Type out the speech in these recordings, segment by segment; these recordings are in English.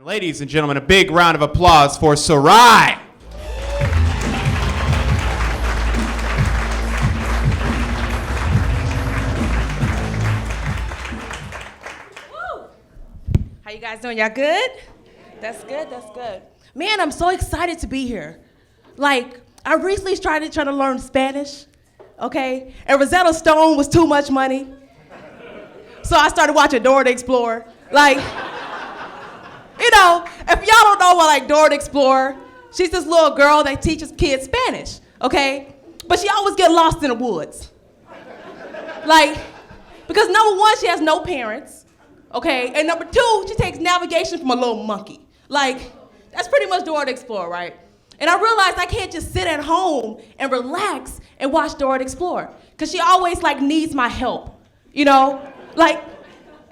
Ladies and gentlemen, a big round of applause for Sayrie. How you guys doing? Y'all good? That's good, that's good. Man, I'm so excited to be here. Like, I recently started trying to learn Spanish, okay? And Rosetta Stone was too much money. So I started watching Dora the Explorer. Like, you know, if y'all don't know about like Dora the Explorer, she's this little girl that teaches kids Spanish, okay? But she always get lost in the woods. Like, because number one, she has no parents, okay? And number two, she takes navigation from a little monkey. Like, that's pretty much Dora the Explorer, right? And I realized I can't just sit at home and relax and watch Dora the Explorer, because she always like needs my help, you know? Like,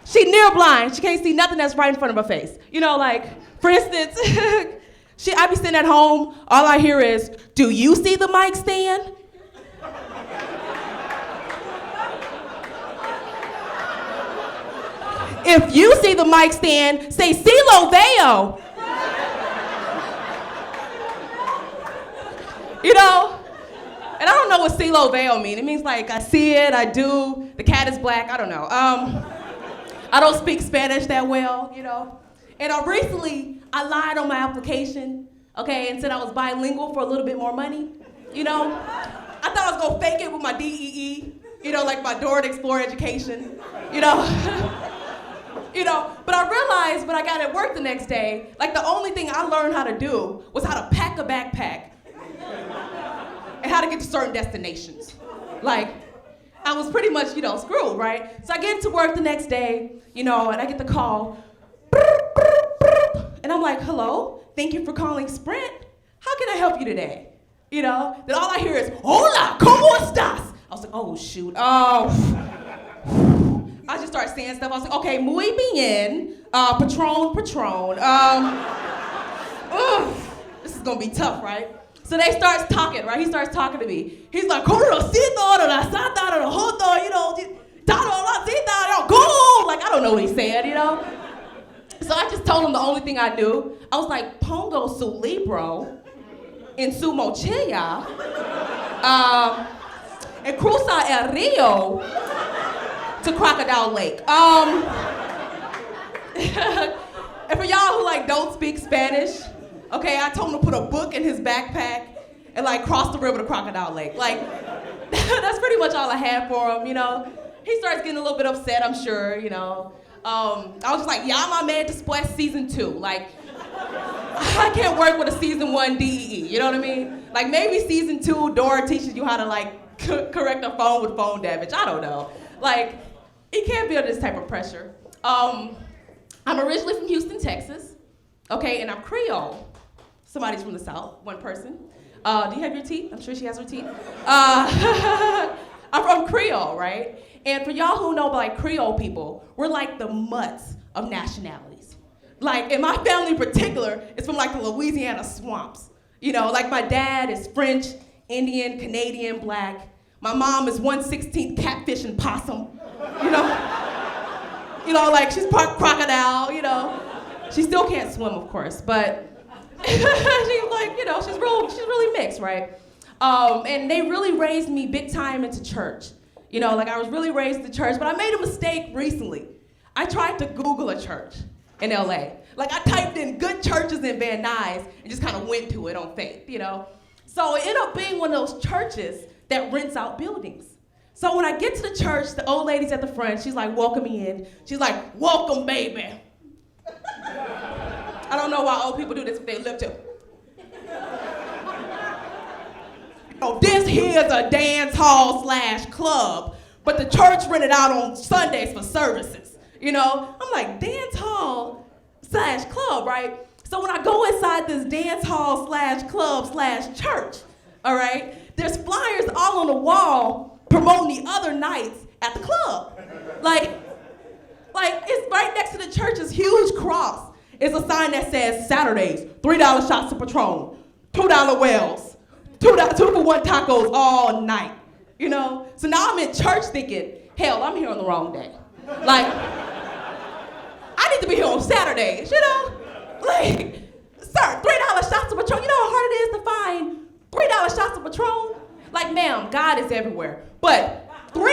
she near blind. She can't see nothing that's right in front of her face. You know, like, for instance, I be sitting at home, all I hear is, "Do you see the mic stand?" If you see the mic stand, say, "Si lo veo." You know? And I don't know what "si lo veo" mean. It means like, I see it, I do, the cat is black, I don't know. I don't speak Spanish that well, you know? And recently, I lied on my application, okay, and said I was bilingual for a little bit more money, you know? I thought I was gonna fake it with my DEE, you know, like my Dora the Explorer education, you know? You know, but I realized when I got at work the next day, like the only thing I learned how to do was how to pack a backpack and how to get to certain destinations. Like, I was pretty much, you know, screwed, right? So I get to work the next day, you know, and I get the call. And I'm like, "Hello, thank you for calling Sprint. How can I help you today?" You know, then all I hear is, "Hola, ¿cómo estás?" I was like, oh shoot, I just started saying stuff. I was like, okay, muy bien, Patron. This is gonna be tough, right? So they starts talking, right? He starts talking to me. He's like, you know, like, I don't know what he said, you know? So I just told him the only thing I knew. I was like, "Pongo su libro en su mochila, and cruza el rio to Crocodile Lake." And for y'all who like don't speak Spanish, okay, I told him to put a book in his backpack and like cross the river to Crocodile Lake. Like, that's pretty much all I had for him, you know? He starts getting a little bit upset, I'm sure, you know? I was just like, "Y'all man después season 2. Like, I can't work with a season 1 DEE, you know what I mean? Like, maybe season 2, Dora teaches you how to like correct a phone with phone damage, I don't know. Like, you can't be under this type of pressure. I'm originally from Houston, Texas, okay, and I'm Creole. Somebody's from the South, one person. Do you have your teeth? I'm sure she has her teeth. I'm from Creole, right? And for y'all who know like Creole people, we're like the mutts of nationalities. Like, in my family in particular, it's from like the Louisiana swamps. You know, like my dad is French, Indian, Canadian, black. My mom is 1/16 catfish and possum, you know? You know, like she's part crocodile, you know? She still can't swim, of course, but she's like, you know, she's really mixed, right? And they really raised me big time into church. You know, like I was really raised in church, but I made a mistake recently. I tried to Google a church in LA. Like I typed in good churches in Van Nuys and just kind of went to it on faith, you know? So it ended up being one of those churches that rents out buildings. So when I get to the church, the old lady's at the front, she's like, welcome me in. She's like, "Welcome, baby." I don't know why old people do this if they live to. Oh, this here's a dance hall / club, but the church rented out on Sundays for services, you know? I'm like, dance hall / club, right? So when I go inside this dance hall / club / church, all right, there's flyers all on the wall promoting the other nights at the club. Like it's right next to the church's huge cross. It's a sign that says Saturdays, $3 shots of Patron, $2 wells, 2-for-1 tacos all night, you know? So now I'm in church thinking, hell, I'm here on the wrong day. Like, I need to be here on Saturdays, you know? God is everywhere. But $3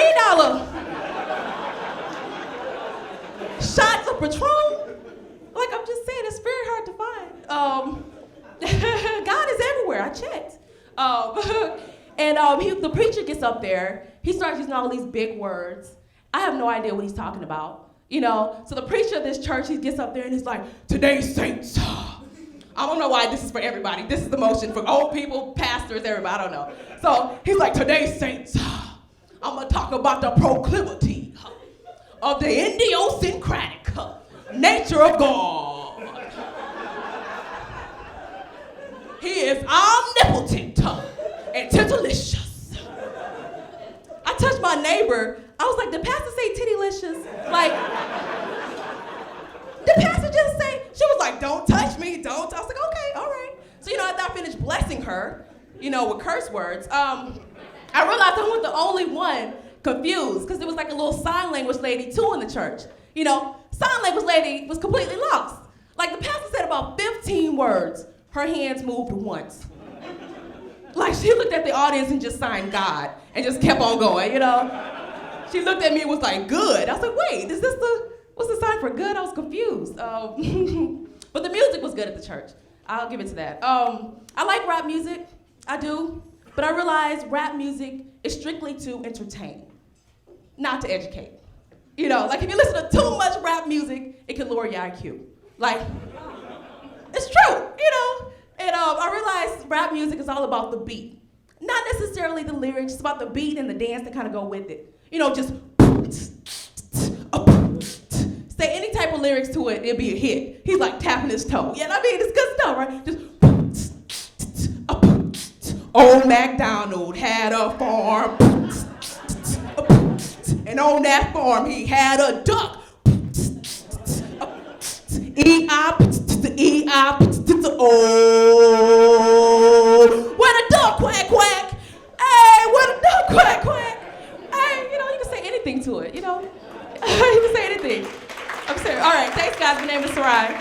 shots of Patron, like I'm just saying, it's very hard to find. God is everywhere, I checked. The preacher gets up there, he starts using all these big words. I have no idea what he's talking about, you know? So the preacher of this church, he gets up there and he's like, today's saints. I don't know why this is for everybody. This is the motion for old people, pastors, everybody, I don't know. So he's like, today's saints, I'm gonna talk about the proclivity of the idiosyncratic nature of God. He is omnipotent and titilicious. I touched my neighbor. I was like, did pastor say tittylicious? Like, did pastor just say, she was like, don't touch me, don't. I was like, okay, all right. So, you know, after I finished blessing her, you know, with curse words, I realized I wasn't the only one confused, because there was like a little sign language lady too in the church. You know, sign language lady was completely lost. Like the pastor said about 15 words, her hands moved once. Like she looked at the audience and just signed God and just kept on going, you know? She looked at me and was like, good. I was like, wait, what's the sign for good? I was confused. But the music was good at the church. I'll give it to that. I like rap music, I do. But I realize rap music is strictly to entertain, not to educate. You know, like if you listen to too much rap music, it can lower your IQ. Like, it's true, you know? And I realized rap music is all about the beat. Not necessarily the lyrics, it's about the beat and the dance that kind of go with it. You know, just say any type of lyrics to it, it'll be a hit. He's like tapping his toe. Yeah, I mean, it's good stuff, right? Just Old MacDonald had a farm, and on that farm he had a duck. Oh, where the duck quack quack? Hey, where the duck quack quack? Hey, you know, you can say anything to it, you know? You can say anything. I'm serious. All right, thanks guys, my name is Sayrie.